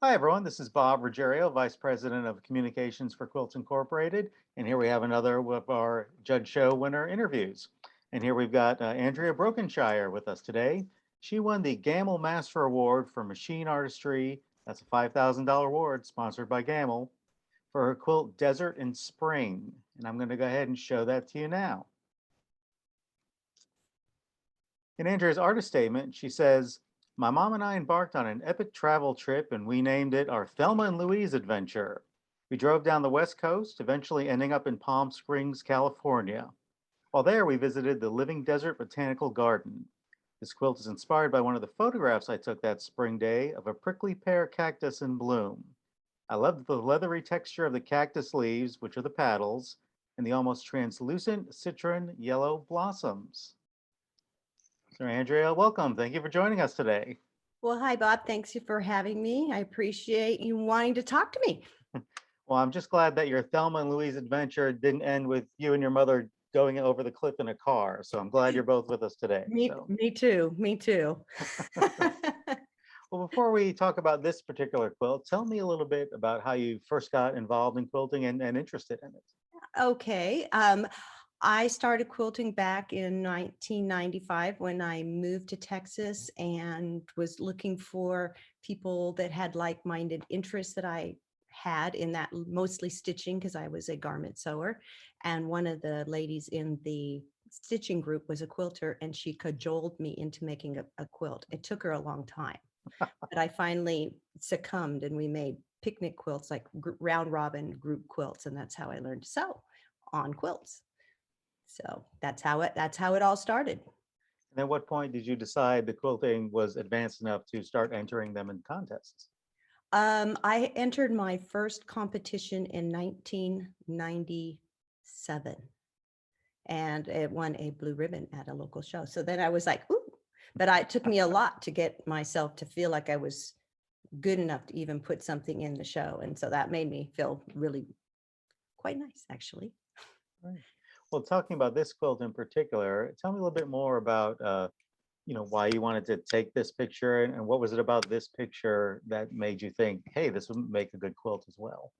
Hi, everyone. This is Bob Ruggiero, Vice President of Communications for Quilt Incorporated. And here we have another of our Judge Show winner interviews. And here we've got Andrea Brokenshire with us today. She won the Gammill Master Award for Machine Artistry. That's a $5,000 award sponsored by Gammill for her quilt Desert in Spring. And I'm going to go ahead and show that to you now. In Andrea's artist statement, she says, "My mom and I embarked on an epic travel trip and we named it our Thelma and Louise adventure. We drove down the West Coast, eventually ending up in Palm Springs, California. While there, we visited the Living Desert Botanical Garden. This quilt is inspired by one of the photographs I took that spring day of a prickly pear cactus in bloom. I loved the leathery texture of the cactus leaves, which are the petals, and the almost translucent citron yellow blossoms." So Andrea, welcome. Thank you for joining us today. Well, hi, Bob. Thanks for having me. I appreciate you wanting to talk to me. Well, I'm just glad that your Thelma and Louise adventure didn't end with you and your mother going over the cliff in a car. So I'm glad you're both with us today. Me too. Me too. Well, before we talk about this particular quilt, tell me a little bit about how you first got involved in quilting and interested in it. Okay. I started quilting back in 1995 when I moved to Texas and was looking for people that had like-minded interests that I had in that, mostly stitching, because I was a garment sewer. And one of the ladies in the stitching group was a quilter, and she cajoled me into making a quilt. It took her a long time, but I finally succumbed, and we made picnic quilts, like round robin group quilts, and that's how I learned to sew on quilts. So that's how it all started. And at what point did you decide the quilting was advanced enough to start entering them in contests? I entered my first competition in 1997, and it won a blue ribbon at a local show. So then I was like, ooh, but it took me a lot to get myself to feel like I was good enough to even put something in the show. And so that made me feel really quite nice, actually. Right. Well, talking about this quilt in particular, tell me a little bit more about why you wanted to take this picture and what was it about this picture that made you think, hey, this would make a good quilt as well?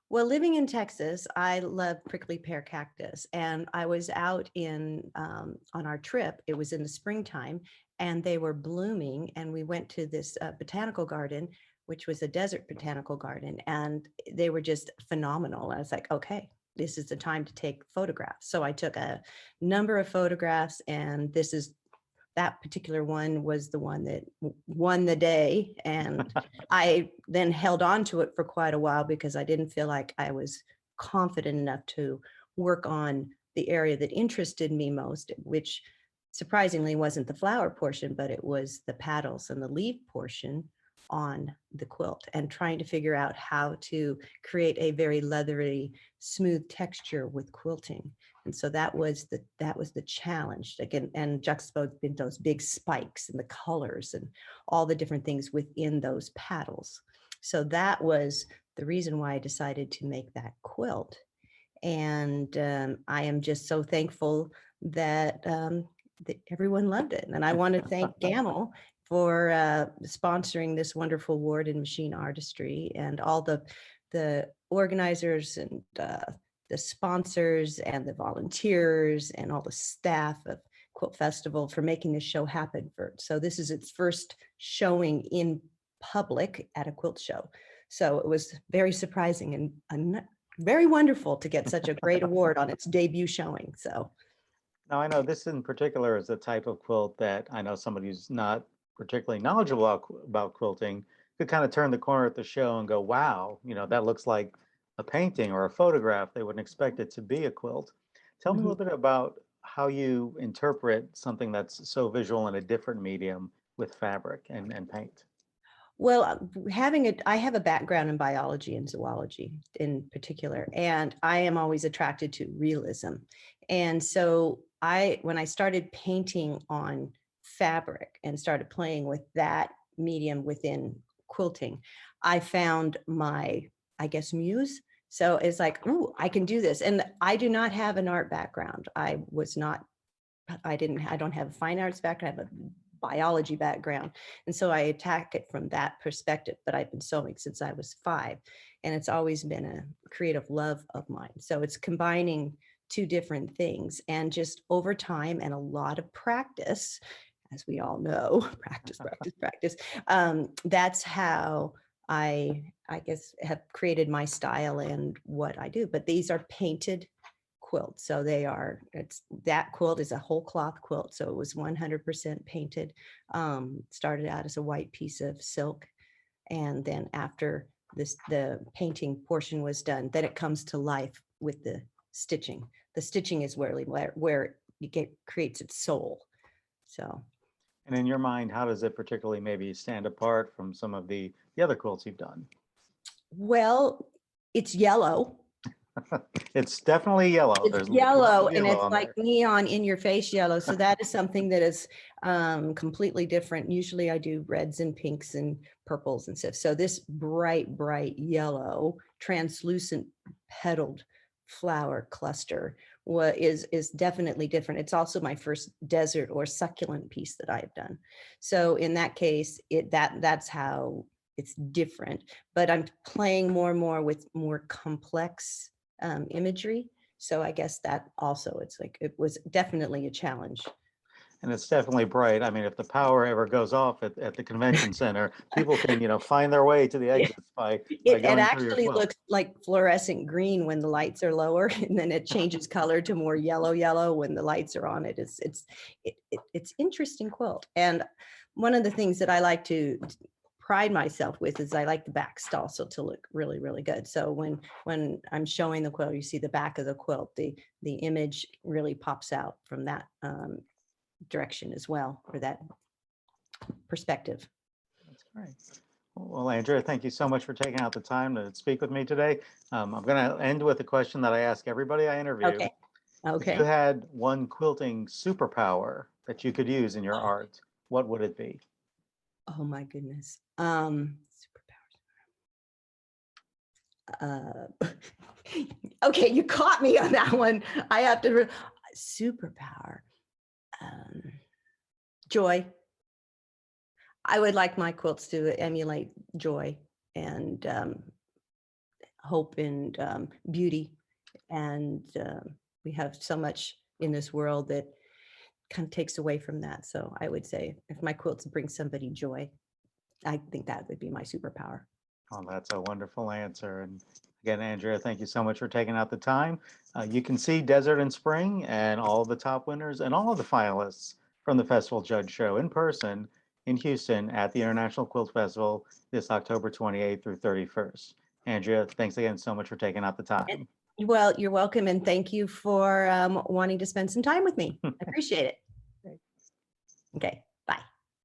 Well, living in Texas, I love prickly pear cactus, and I was out on our trip. It was in the springtime, and they were blooming. And we went to this botanical garden, which was a desert botanical garden, and they were just phenomenal. I was like, okay, this is the time to take photographs. So I took a number of photographs, and that particular one was the one that won the day. And I then held on to it for quite a while because I didn't feel like I was confident enough to work on the area that interested me most, which surprisingly wasn't the flower portion, but it was the petals and the leaf portion on the quilt, and trying to figure out how to create a very leathery, smooth texture with quilting. And so that was the challenge again, and juxtaposed in those big spikes and the colors and all the different things within those petals. So that was the reason why I decided to make that quilt. And I am just so thankful that everyone loved it. And I want to thank Gammill for sponsoring this wonderful award in machine artistry, and all the organizers and the sponsors and the volunteers and all the staff of Quilt Festival for making this show happen. So this is its first showing in public at a quilt show. So it was very surprising and very wonderful to get such a great award on its debut showing. So Now, I know this in particular is a type of quilt that I know somebody who's not particularly knowledgeable about quilting could kind of turn the corner at the show and go, wow, that looks like a painting or a photograph. They wouldn't expect it to be a quilt. Tell me a little bit about how you interpret something that's so visual in a different medium with fabric and paint. Well, I have a background in biology and zoology in particular, and I am always attracted to realism. And so when I started painting on fabric and started playing with that medium within quilting, I found my, I guess, muse. So it's like, ooh, I can do this. And I do not have an art background. I don't have a fine arts background. I have a biology background. And so I attack it from that perspective, but I've been sewing since I was 5, and it's always been a creative love of mine. So it's combining two different things, and just over time and a lot of practice, as we all know, practice, practice, practice. That's how I guess have created my style and what I do. But these are painted quilts. So that quilt is a whole cloth quilt. So it was 100% painted. Started out as a white piece of silk. And then after the painting portion was done, then it comes to life with the stitching. The stitching is where it creates its soul. So. And in your mind, how does it particularly maybe stand apart from some of the other quilts you've done? Well, it's yellow. It's definitely yellow. It's There's yellow, lots of and yellow it's on like there. neon in your face yellow. So that is something that is completely different. Usually I do reds and pinks and purples and stuff. So this bright, bright yellow, translucent petaled flower cluster is definitely different. It's also my first desert or succulent piece that I've done. So in that case, that's how it's different. But I'm playing more and more with more complex imagery. So I guess that also, it was definitely a challenge. And it's definitely bright. I mean, if the power ever goes off at the convention center, people can, find their way to the exits by It going through your actually quilt. looks like fluorescent green when the lights are lower, and then it changes color to more yellow when the lights are on. It's interesting quilt. And one of the things that I like to pride myself with is I like the backs also to look really, really good. So when I'm showing the quilt, you see the back of the quilt, the image really pops out from that direction as well, or that perspective. That's great. Well, Andrea, thank you so much for taking out the time to speak with me today. I'm going to end with a question that I ask everybody I interview. Okay. If you had one quilting superpower that you could use in your art, what would it be? Oh my goodness. Okay, you caught me on that one. I have to superpower. Joy. I would like my quilts to emulate joy and hope and beauty. And we have so much in this world that kind of takes away from that. So I would say if my quilts bring somebody joy, I think that would be my superpower. Oh, that's a wonderful answer. And again, Andrea, thank you so much for taking out the time. You can see Desert and Spring and all of the top winners and all of the finalists from the Festival Judge Show in person in Houston at the International Quilt Festival this October 28th through 31st. Andrea, thanks again so much for taking out the time. Well, you're welcome. And thank you for wanting to spend some time with me. I appreciate it. Okay.